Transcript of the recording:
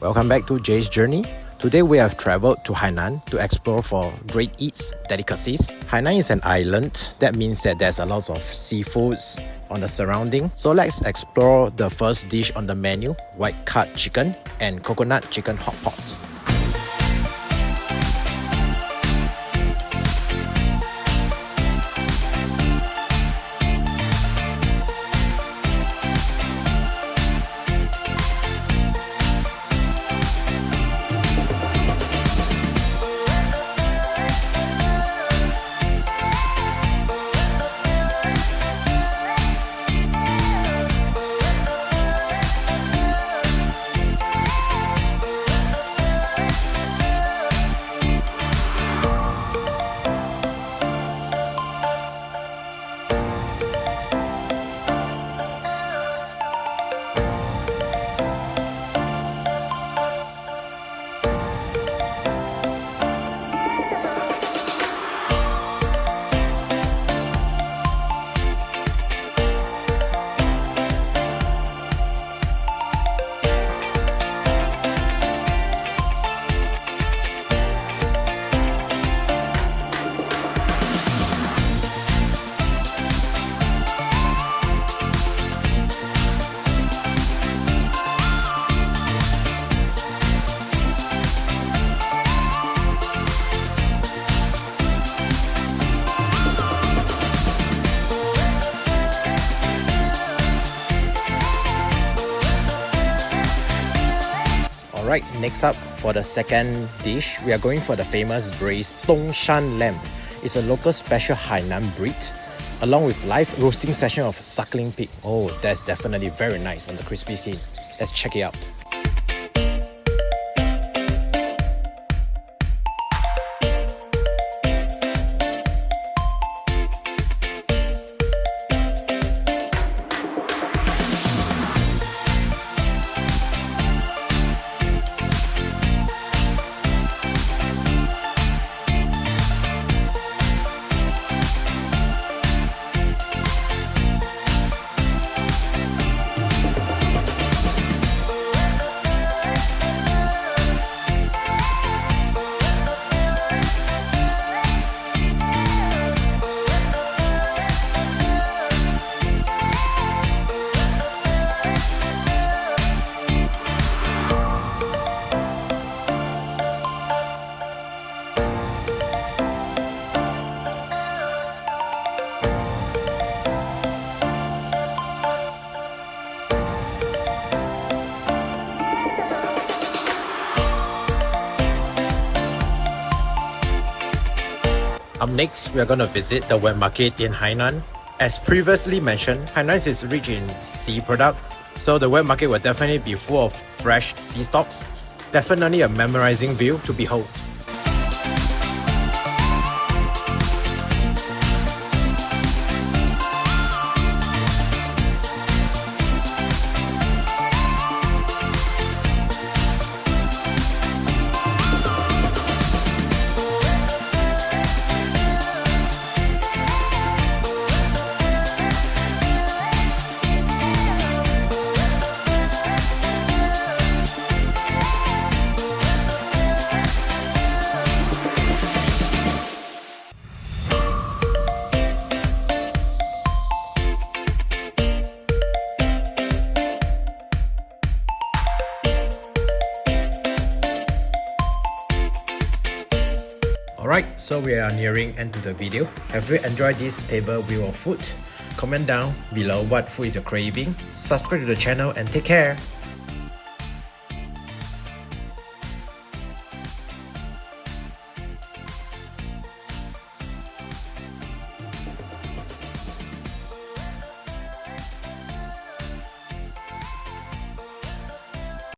Welcome back to Jay's Journey. Today we have traveled to Hainan to explore for great eats delicacies. Hainan is an island. That means that there's a lot of seafoods on the surrounding. So let's explore the first dish on the menu, white cod chicken and coconut chicken hot pot. Alright, next up for the second dish, we are going for the famous braised Tongshan lamb. It's a local special Hainan breed, along with live roasting session of suckling pig. Oh, that's definitely very nice on the crispy skin. Let's check it out. Up next, we are going to visit the wet market in Hainan. As previously mentioned, Hainan is rich in sea product, so the wet market will definitely be full of fresh sea stocks. Definitely a memorizing view to behold. Alright, so we are nearing end to the video. Have you enjoyed this table view of food? Comment down below what food is your craving. Subscribe to the channel and take care.